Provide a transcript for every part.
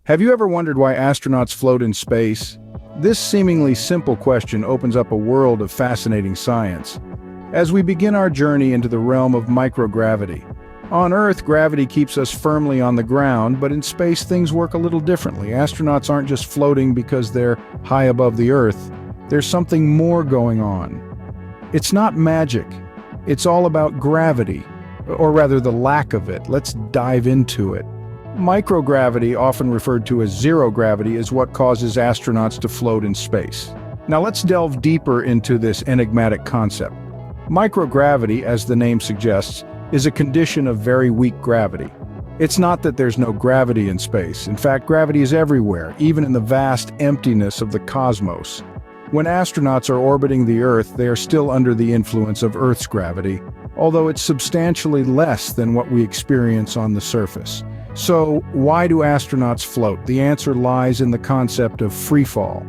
Have you ever wondered why astronauts float in space? This seemingly simple question opens up a world of fascinating science. As we begin our journey into the realm of microgravity. On Earth, gravity keeps us firmly on the ground, but in space things work a little differently. Astronauts aren't just floating because they're high above the Earth. There's something more going on. It's not magic. It's all about gravity, or rather the lack of it. Let's dive into it. Microgravity, often referred to as zero gravity, is what causes astronauts to float in space. Now let's delve deeper into this enigmatic concept. Microgravity, as the name suggests, is a condition of very weak gravity. It's not that there's no gravity in space. In fact, gravity is everywhere, even in the vast emptiness of the cosmos. When astronauts are orbiting the Earth, they are still under the influence of Earth's gravity, although it's substantially less than what we experience on the surface. So, why do astronauts float? The answer lies in the concept of freefall.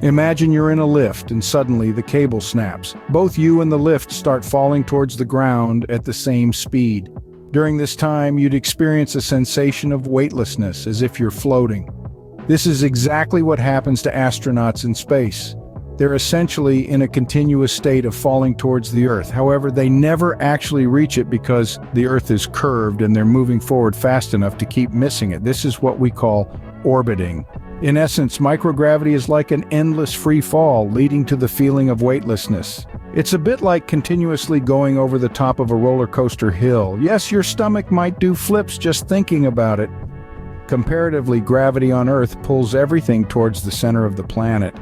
Imagine you're in a lift and suddenly the cable snaps. Both you and the lift start falling towards the ground at the same speed. During this time, you'd experience a sensation of weightlessness, as if you're floating. This is exactly what happens to astronauts in space. They're essentially in a continuous state of falling towards the Earth. However, they never actually reach it because the Earth is curved and they're moving forward fast enough to keep missing it. This is what we call orbiting. In essence, microgravity is like an endless free fall, leading to the feeling of weightlessness. It's a bit like continuously going over the top of a roller coaster hill. Yes, your stomach might do flips just thinking about it. Comparatively, gravity on Earth pulls everything towards the center of the planet,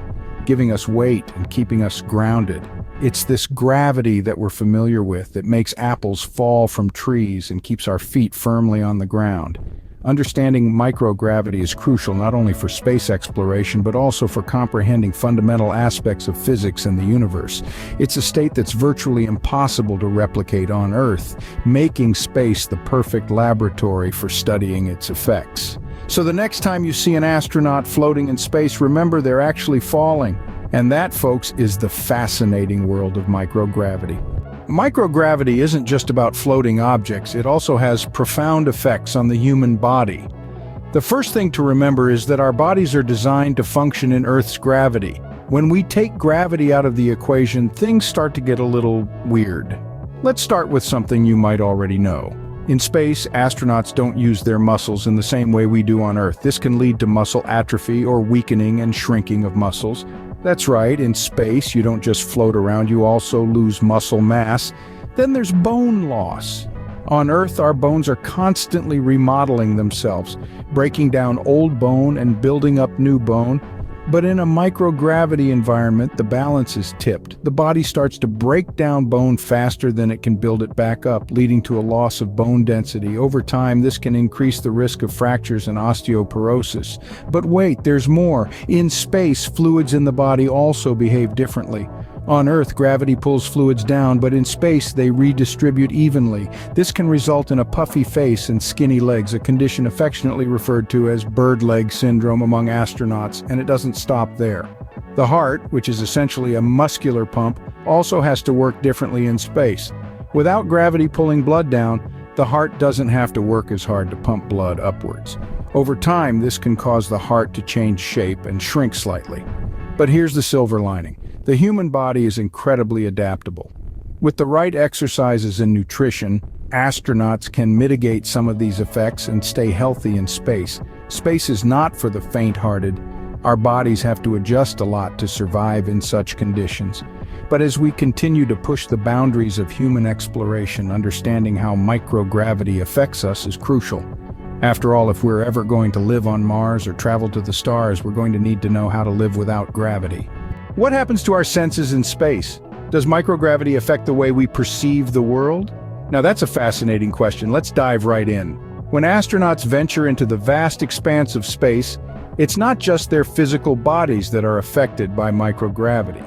giving us weight and keeping us grounded. It's this gravity that we're familiar with that makes apples fall from trees and keeps our feet firmly on the ground. Understanding microgravity is crucial not only for space exploration but also for comprehending fundamental aspects of physics and the universe. It's a state that's virtually impossible to replicate on Earth, making space the perfect laboratory for studying its effects. So the next time you see an astronaut floating in space, remember they're actually falling. And that, folks, is the fascinating world of microgravity. Microgravity isn't just about floating objects, it also has profound effects on the human body. The first thing to remember is that our bodies are designed to function in Earth's gravity. When we take gravity out of the equation, things start to get a little weird. Let's start with something you might already know. In space, astronauts don't use their muscles in the same way we do on Earth. This can lead to muscle atrophy or weakening and shrinking of muscles. That's right, in space, you don't just float around, you also lose muscle mass. Then there's bone loss. On Earth, our bones are constantly remodeling themselves, breaking down old bone and building up new bone. But in a microgravity environment, the balance is tipped. The body starts to break down bone faster than it can build it back up, leading to a loss of bone density. Over time, this can increase the risk of fractures and osteoporosis. But wait, there's more. In space, fluids in the body also behave differently. On Earth, gravity pulls fluids down, but in space, they redistribute evenly. This can result in a puffy face and skinny legs, a condition affectionately referred to as bird leg syndrome among astronauts, and it doesn't stop there. The heart, which is essentially a muscular pump, also has to work differently in space. Without gravity pulling blood down, the heart doesn't have to work as hard to pump blood upwards. Over time, this can cause the heart to change shape and shrink slightly. But here's the silver lining. The human body is incredibly adaptable. With the right exercises and nutrition, astronauts can mitigate some of these effects and stay healthy in space. Space is not for the faint-hearted. Our bodies have to adjust a lot to survive in such conditions. But as we continue to push the boundaries of human exploration, understanding how microgravity affects us is crucial. After all, if we're ever going to live on Mars or travel to the stars, we're going to need to know how to live without gravity. What happens to our senses in space? Does microgravity affect the way we perceive the world? Now that's a fascinating question. Let's dive right in. When astronauts venture into the vast expanse of space, it's not just their physical bodies that are affected by microgravity.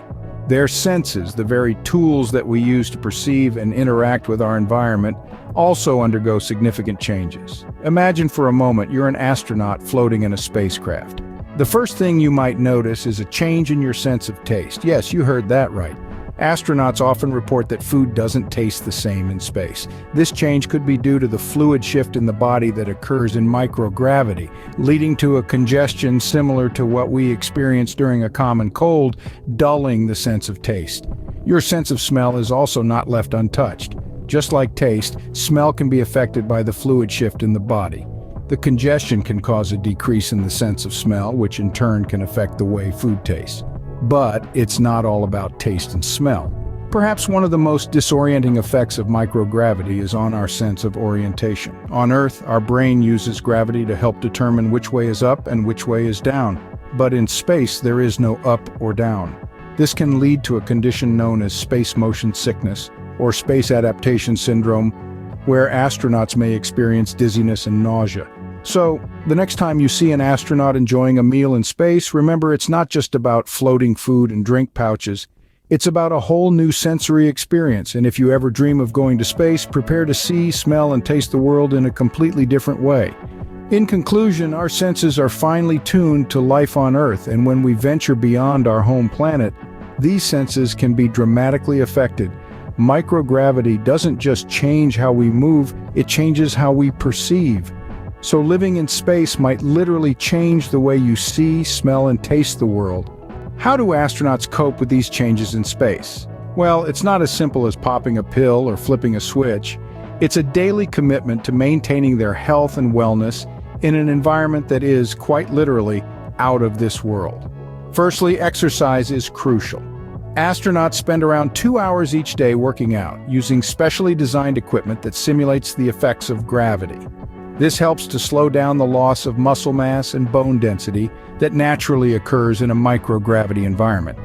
Their senses, the very tools that we use to perceive and interact with our environment, also undergo significant changes. Imagine for a moment you're an astronaut floating in a spacecraft. The first thing you might notice is a change in your sense of taste. Yes, you heard that right. Astronauts often report that food doesn't taste the same in space. This change could be due to the fluid shift in the body that occurs in microgravity, leading to a congestion similar to what we experience during a common cold, dulling the sense of taste. Your sense of smell is also not left untouched. Just like taste, smell can be affected by the fluid shift in the body. The congestion can cause a decrease in the sense of smell, which in turn can affect the way food tastes. But it's not all about taste and smell. Perhaps one of the most disorienting effects of microgravity is on our sense of orientation. On Earth, our brain uses gravity to help determine which way is up and which way is down. But in space, there is no up or down. This can lead to a condition known as space motion sickness, or space adaptation syndrome, where astronauts may experience dizziness and nausea. So, the next time you see an astronaut enjoying a meal in space, remember it's not just about floating food and drink pouches. It's about a whole new sensory experience, and if you ever dream of going to space, prepare to see, smell, and taste the world in a completely different way. In conclusion, our senses are finely tuned to life on Earth, and when we venture beyond our home planet, these senses can be dramatically affected. Microgravity doesn't just change how we move, it changes how we perceive. So living in space might literally change the way you see, smell, and taste the world. How do astronauts cope with these changes in space? Well, it's not as simple as popping a pill or flipping a switch. It's a daily commitment to maintaining their health and wellness in an environment that is, quite literally, out of this world. Firstly, exercise is crucial. Astronauts spend around 2 hours each day working out, using specially designed equipment that simulates the effects of gravity. This helps to slow down the loss of muscle mass and bone density that naturally occurs in a microgravity environment.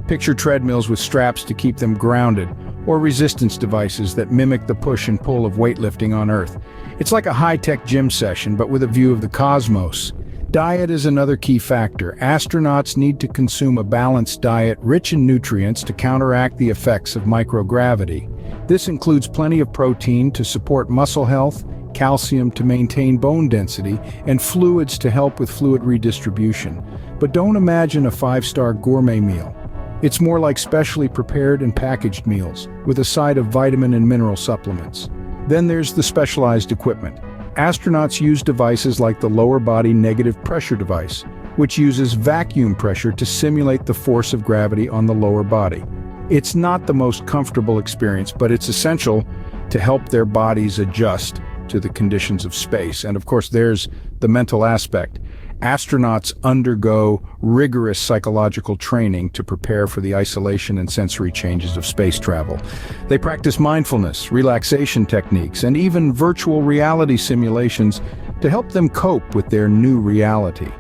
Picture treadmills with straps to keep them grounded, or resistance devices that mimic the push and pull of weightlifting on Earth. It's like a high-tech gym session, but with a view of the cosmos. Diet is another key factor. Astronauts need to consume a balanced diet rich in nutrients to counteract the effects of microgravity. This includes plenty of protein to support muscle health, calcium to maintain bone density, and fluids to help with fluid redistribution. But don't imagine a 5-star gourmet meal. It's more like specially prepared and packaged meals, with a side of vitamin and mineral supplements. Then there's the specialized equipment. Astronauts use devices like the lower body negative pressure device, which uses vacuum pressure to simulate the force of gravity on the lower body. It's not the most comfortable experience, but it's essential to help their bodies adjust to the conditions of space. And of course, there's the mental aspect. Astronauts undergo rigorous psychological training to prepare for the isolation and sensory changes of space travel. They practice mindfulness, relaxation techniques, and even virtual reality simulations to help them cope with their new reality.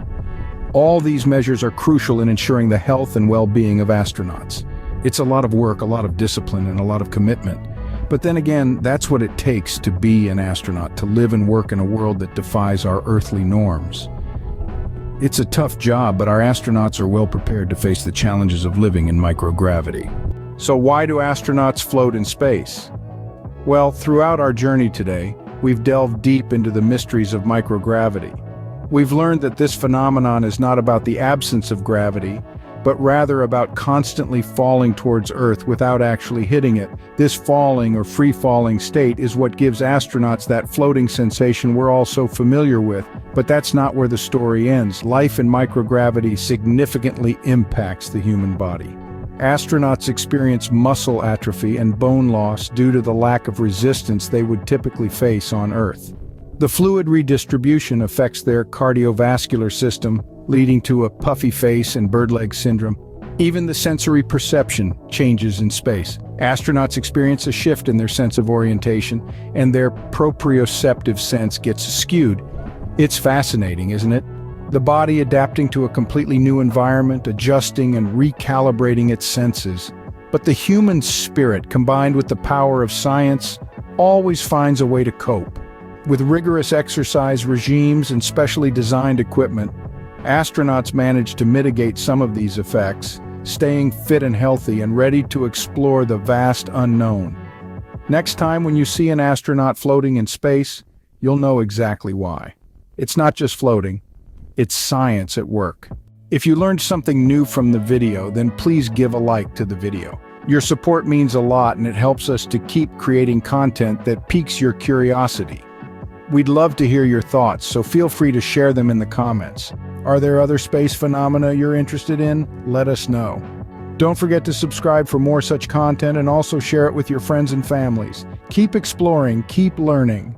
All these measures are crucial in ensuring the health and well-being of astronauts. It's a lot of work, a lot of discipline, and a lot of commitment. But then again, that's what it takes to be an astronaut, to live and work in a world that defies our earthly norms. It's a tough job, but our astronauts are well prepared to face the challenges of living in microgravity. So why do astronauts float in space? Well, throughout our journey today, we've delved deep into the mysteries of microgravity. We've learned that this phenomenon is not about the absence of gravity, but rather about constantly falling towards Earth without actually hitting it. This falling or free-falling state is what gives astronauts that floating sensation we're all so familiar with. But that's not where the story ends. Life in microgravity significantly impacts the human body. Astronauts experience muscle atrophy and bone loss due to the lack of resistance they would typically face on Earth. The fluid redistribution affects their cardiovascular system, leading to a puffy face and bird leg syndrome. Even the sensory perception changes in space. Astronauts experience a shift in their sense of orientation, and their proprioceptive sense gets skewed. It's fascinating, isn't it? The body adapting to a completely new environment, adjusting and recalibrating its senses. But the human spirit, combined with the power of science, always finds a way to cope. With rigorous exercise regimes and specially designed equipment, astronauts manage to mitigate some of these effects, staying fit and healthy and ready to explore the vast unknown. Next time when you see an astronaut floating in space, you'll know exactly why. It's not just floating, it's science at work. If you learned something new from the video, then please give a like to the video. Your support means a lot, and it helps us to keep creating content that piques your curiosity. We'd love to hear your thoughts, so feel free to share them in the comments. Are there other space phenomena you're interested in? Let us know. Don't forget to subscribe for more such content and also share it with your friends and families. Keep exploring, keep learning.